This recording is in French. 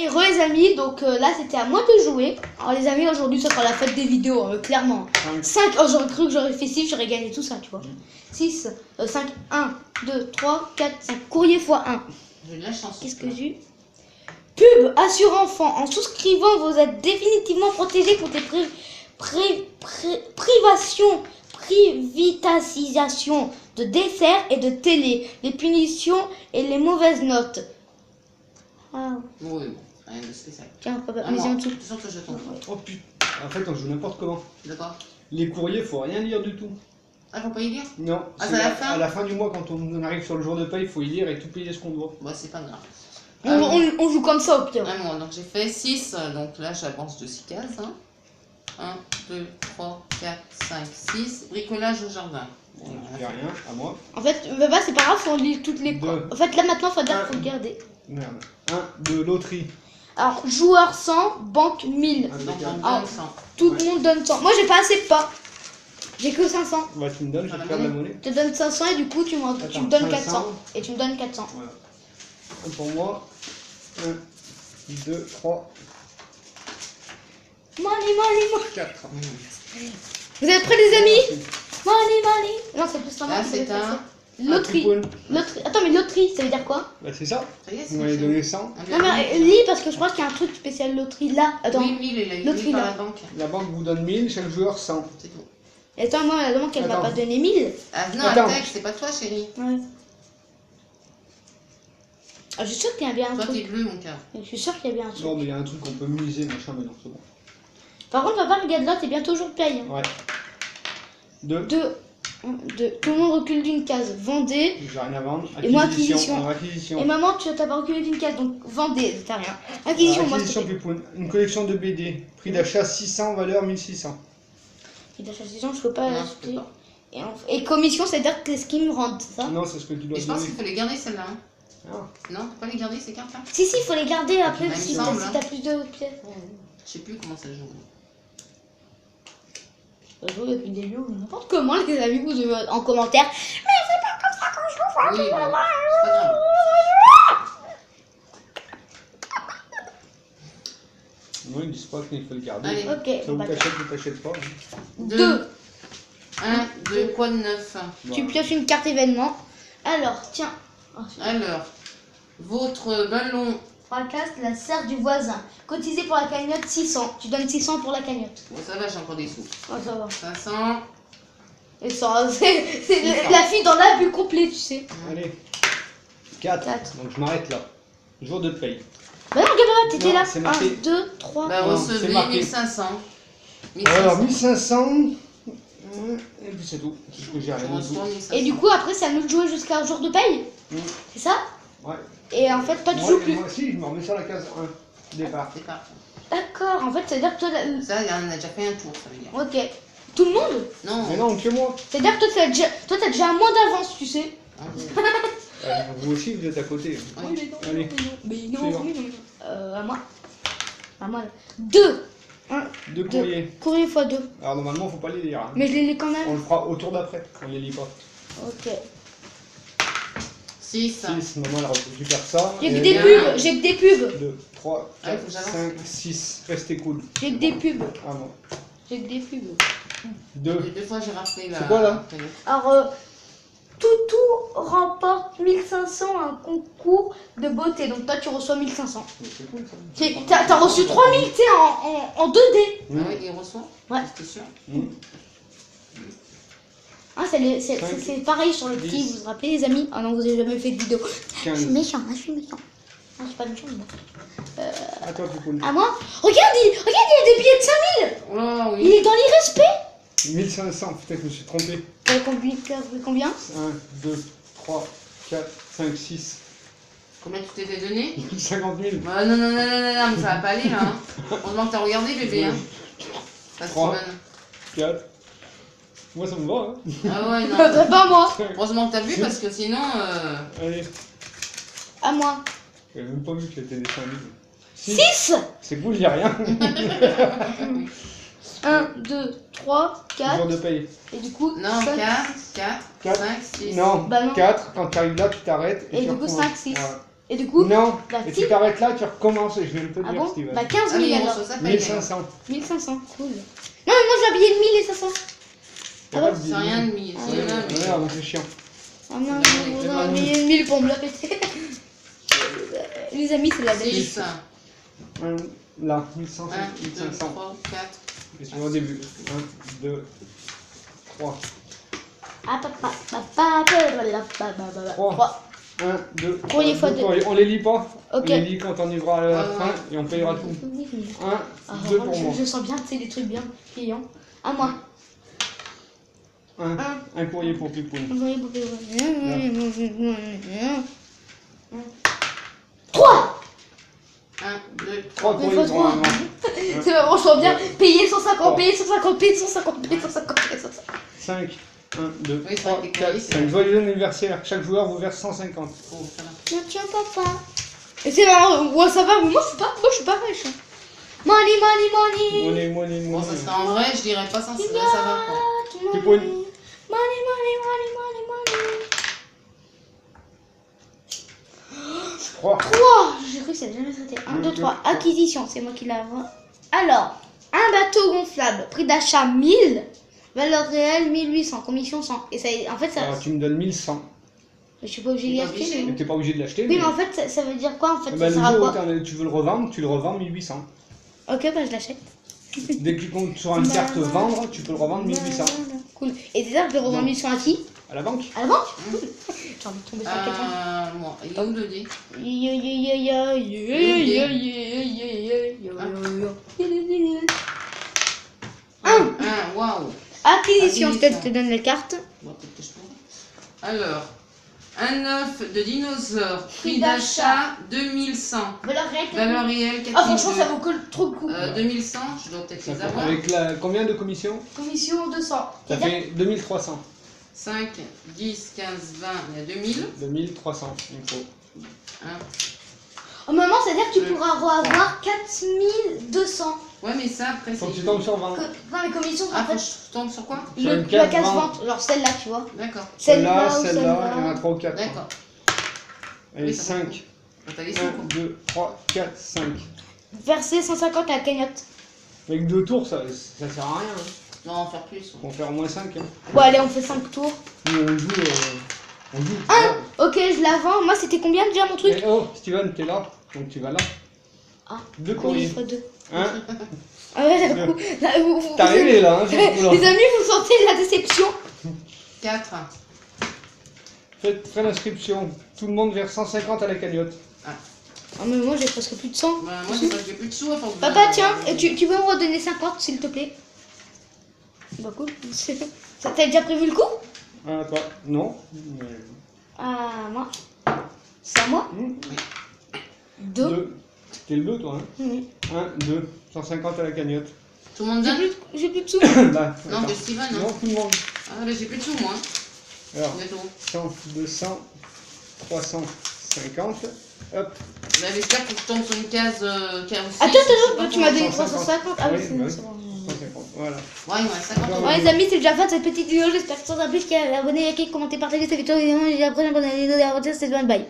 les amis, donc là c'était à moi de jouer. Alors les amis, aujourd'hui ça sera la fête des vidéos, clairement. 5, oh j'aurais cru que j'aurais fait 6, j'aurais gagné tout ça, tu vois. 6, 5, 1, 2, 3, 4, 5, courrier x 1. J'ai de la chance. Qu'est-ce que j'ai eu? Pub assure enfant. En souscrivant, vous êtes définitivement protégé contre les privatisation de desserts et de télé, les punitions et les mauvaises notes. Ah. Oui, bon, rien de spécial. Tiens, papa, Ah, mets moi, en dessous. tu sens que je tombe. Oh putain. En fait, on joue n'importe comment. D'accord. Les courriers, faut rien lire du tout. Ah, faut pas y lire? Non. Ah, c'est à la fin? À la fin du mois, quand on arrive sur le jour de paye, il faut y lire et tout payer ce qu'on doit. Bah, c'est pas grave. On joue comme ça au pire. Un mois, donc j'ai fait 6, donc là j'avance de 6 cases. Hein. 1, 2, 3, 4, 5, 6. Bricolage au jardin. Bon, Il n'y a rien, à moi. En fait, papa, c'est pas grave, on lit toutes les Deux. En fait, là maintenant, faut dire qu'il faut garder. Merde. 1 de loterie. Alors, joueur 100, banque 1000. donc on Ah. donne 100. Tout le monde donne 100. Moi, j'ai pas assez de pas. J'ai que 500. Bah, tu me donnes, je vais te faire de la monnaie. Je te donne 500 et du coup, tu Attends, me donnes 500. 400. Et tu me donnes 400. Voilà. Et pour moi, 1, 2, 3, Money. 4. Vous êtes prêts, les amis? Money. Non, c'est plus Là normal. c'est un. Loterie. Attends, mais loterie, ça veut dire quoi? Bah, c'est ça. Ça y est, Vous m'avez donné 100. Non, mais lis parce que je crois qu'il y a un truc spécial loterie là. Attends. Oui, 1000, il a Loterie, eu par là. la banque. La banque vous donne 1000, chaque joueur 100. C'est tout. Attends, moi, la banque, elle m'a Attends. pas donné 1000. Ah non, Attends. Altec, c'est pas toi, chérie. Ouais. Ah, je suis sûre qu'il y a bien un Toi, t'es truc. bleu, mon cœur. Je suis sûre qu'il y a bien un truc. Non, mais il y a un truc qu'on peut miser, machin, mais non, c'est bon. Par contre, papa, regarde là, t'es bientôt jour de paye. Ouais. 2. 2. Tout le monde recule d'une case. Vendez. J'ai rien à vendre. Et moi, acquisition. Alors, acquisition. Et maman, tu t'as pas reculé d'une case, donc vendez, t'as rien. Acquisition, moi, Acquisition s'il te plaît. Pipoun. Une collection de BD. Prix d'achat 600, valeur 1600. Et d'acquisition, je peux pas Non, je acheter. peux pas. Et commission, c'est-à-dire que ce qu'ils me rendent, c'est ça? Non, c'est ce que tu dois Et je pense donner. qu'il faut les garder, celles-là. Hein. Ah. Non, faut pas les garder, ces cartes-là? Si, il faut les garder après, Il me si semble, t'as hein. plus de pièces. Je sais plus comment ça joue. Je joue depuis le début, ou n'importe comment, les amis, vous devez en commentaire. Mais c'est pas comme ça qu'on joue, Oui, bah, c'est pas grave. Non, ils disent pas qu'il faut le garder. Allez. Ok, Ça vous bah, t'achètes ou t'achètes pas. 2. 1, 2, quoi de neuf? Tu pioches une carte événement. Alors, tiens. Oh, Alors, votre ballon. fracasse la serre du voisin. Cotisé pour la cagnotte 600. Tu donnes 600 pour la cagnotte. Bon, ça va, j'ai encore des sous. Oh, ça va. 500. Et ça, c'est 600. la fille dans l'abus complet, tu sais. Allez. 4. Quatre. Donc je m'arrête là. Jour de paye. Bah non, regarde, t'étais Non, là. c'est 1, marqué. 2, 3. Bah, Non, c'est recevez marqué. 1500. Alors 1500. 1500. Et puis c'est tout. C'est ce que j'ai Je rien du tout. reçois 1500. Et du coup, après, c'est à nous de jouer jusqu'à un jour de paye. Mm. C'est ça? Ouais. Et en fait, toi, tu Moi, joues plus. moi aussi, je me remets sur la case 1. Départ. C'est parti. D'accord, en fait, ça veut dire que toi, Ça, on a déjà fait un tour, ça veut dire. ok. Tout le monde? Non. Mais non, que moi. C'est-à-dire que toi, t'as déjà un mois d'avance, tu sais. Vous aussi, vous êtes à côté. Oui. Allez. Mais Suivant. non. À moi. À moi. 2. 1, 2 courriers. Courrier x 2. Alors normalement, faut pas les lire. Hein. Mais je les lis quand On même. le fera au tour d'après. On les lit pas. Ok. 6. 6, maman, elle récupère ça. J'ai que Et des bien. pubs. J'ai que des pubs. 2, 3, Ah, il 4, faut que j'avance. 5, 6. Restez cool. J'ai que des pubs. Ah bon. J'ai que des pubs. 2. Deux fois, j'ai rappelé la. C'est quoi, là? Alors, Toutou remporte 1500 un concours de beauté. Donc toi, tu reçois 1500. C'est cool ça. T'as reçu 3000, tu sais, en 2D. Ah oui, il reçoit? Ouais. C'était sûr. Mmh. Ah, c'est pareil sur le petit. 10. Vous vous rappelez, les amis? Ah non, vous avez jamais fait de vidéo. Je 15. suis méchant, je suis méchant. Ah, je suis pas méchant, moi. À toi, Poupoune. À moi? Regarde, il y a des billets de 5000. Oh Il oui. est dans l'irrespect. 1500, putain, je me suis trompé. Combien? 1, 2, 3, 4, 5, 6. Combien tu t'es fait donner? 50 000. Ah, non, mais ça va pas aller là. Hein. Heureusement que t'as regardé, bébé. Hein. Pas Trois. Steven. 4. Moi, ça me va. Hein. Ah ouais, non. Bah, pas moi. Heureusement que t'as vu parce que sinon. Allez. À moi. J'avais même pas vu que c'était des 5000. 6. C'est cool, il n'y a rien. 1, 2, 3, 4. Jour de paye. Et du coup, Non, 5. 4, 4, 4. 5, 6. Non, Bah non. 4. Quand tu arrives là, tu t'arrêtes. Et tu du coup, recommences. 5, 6. Voilà. Et du coup, Non, bah, et si. tu t'arrêtes là, tu recommences et je viens de te Ah dire, bon Steven. Bah 15 Ah 000 oui, on alors. se s'appelle. 1500. 1500, cool. Non, mais moi je vais habiller de 1000 et 500. Y a Ah pas bon de C'est billet. rien de mis. Ah C'est oui. rien, mais. Ouais, c'est chiant. Ah non, Bah, non, oui, non, bah, mais 1000 pour me le répéter. Les amis, c'est la dèche. 6, Là, 1, 1100, 2, 1500. 3, 4. Et tu vois au début. 1, 2, 3. Ah, papa, papa, papa, 3. 1, 2, Courrier fois deux. On les lit pas. Ok. On les lit quand on ira à la Ouais, fin ouais. et on payera tout. 1, Ah, 2 pour moi. je sens bien, tu sais, des trucs bien payants. À moi. 1, Un. un courrier pour Pipoune. 3. 1, 2, 3 3. Mais courriers faut pour trois. maman. C'est vraiment, je sens bien. Payer 150, Trois. payer 150, payer 150, payer 150, payer 150. 5, 1, 2, Oui, 3, c'est 4, vrai, 5. Joyeux anniversaire. Chaque joueur vous verse 150. Oh, ça va. Tiens, papa. Et c'est marrant, ouais, ça va, mais moi je suis pas riche. Hein. Money, money, money. Money. Bon, ça serait en vrai, je dirais pas ça, ça va quoi. Money, Tu peux une- money, money. 3. 3. J'ai cru que ça jamais traité. 1, 2, 3. trois. Acquisition, c'est moi qui l'ai. Alors, un bateau gonflable, prix d'achat 1000, valeur réelle 1800, commission 100. Et ça, en fait, ça. Alors tu me donnes 1100. Je suis pas obligée d'y T'es pas acheter. obligé. mais- Mais t'es pas obligé de l'acheter. Oui, mais en fait, ça veut dire quoi en fait? Eh Ça ben, le sert à jour quoi? où tu veux le revendre, tu le revends 1800. Ok, bah je l'achète. Dès que tu comptes sur une carte vendre, tu peux le revendre 1800. Cool. Et c'est ça, je le revends Non. 1800 à qui? À la banque. À la banque? Cool. J'ai envie de tomber sur quelqu'un. Moi, il est où le dé? Un. Waouh. Acquisition, je Acquisition. te donne les cartes. Bon, peut-être que je peux. Alors, un œuf de dinosaure, Prix prix d'achat 2100. Valeur réelle. Valeur réelle Ah, franchement, 4002. ça vaut que trop le coup. 2100, je dois peut-être les avoir. Avec combien de commissions? Commission 200. Ça fait 2300. 5, 10, 15, 20, il y a 2000. 2300, il me faut. Hein. Oh, maman, c'est-à-dire que tu Deux. pourras avoir 4200. Ouais, mais ça, après, Faut c'est. que tu tombes sur 20. Non, les commissions, Ah, en faut que fait, je tombe sur quoi? Sur une la carte case vente. vente. Genre celle-là, tu vois. D'accord, Celle-là, ou celle-là, il y en a 3 ou 4. d'accord. Allez, Oui, ça va. 5. T'as les 1, sous, quoi. 2, 3, 4, 5. Verser 150 à la cagnotte. Avec 2 tours, ça sert à rien. Hein. Non, en faire plus. Faut en faire au moins 5. Hein. Bon, allez, on fait 5 tours. Nous, on joue. On joue. Ok, je la vends. Moi, c'était combien déjà mon truc? Mais oh, Steven, t'es là. Donc tu vas là. Ah, 2 courrier courriers. x 2. Hein? Ah ouais, d'un coup. Là, T'es arrivé là, hein, surtout là. Les amis, vous sentez la déception? 4. Faites l'inscription. Tout le monde vers 150 à la cagnotte. Ah, mais moi, j'ai presque plus de 100. Bah, moi, j'ai plus de sous à force de- Papa, tiens, et tu peux me redonner 50, s'il te plaît? Bah, cool. Ça t'as déjà prévu le coup? Ah, toi? Non. Mais... Ah, moi. C'est à moi? 2. 2. T'es le 2, toi, hein? Oui. 1, 2. 150 à la cagnotte. Tout le monde J'ai donne? plus de sous. Là. Non, attends. que Steven, hein. Non, tout le monde. Ah, bah, j'ai plus de sous, moi. Alors, Bientôt. 100, 200, 350. Hop. Bah, j'espère que je tombe sur une case aussi. Attends, tu m'as donné 150. 350. Ah oui, Oui, c'est bah bon, oui. c'est bon. 150. Voilà. Ouais, il me reste 50 euros. Bon, les amis, c'est déjà fin de cette petite vidéo. J'espère que ça vous a plu. Abonnez, likez, commentez, partagez cette vidéo. Et après, abonnez-vous, c'est bye.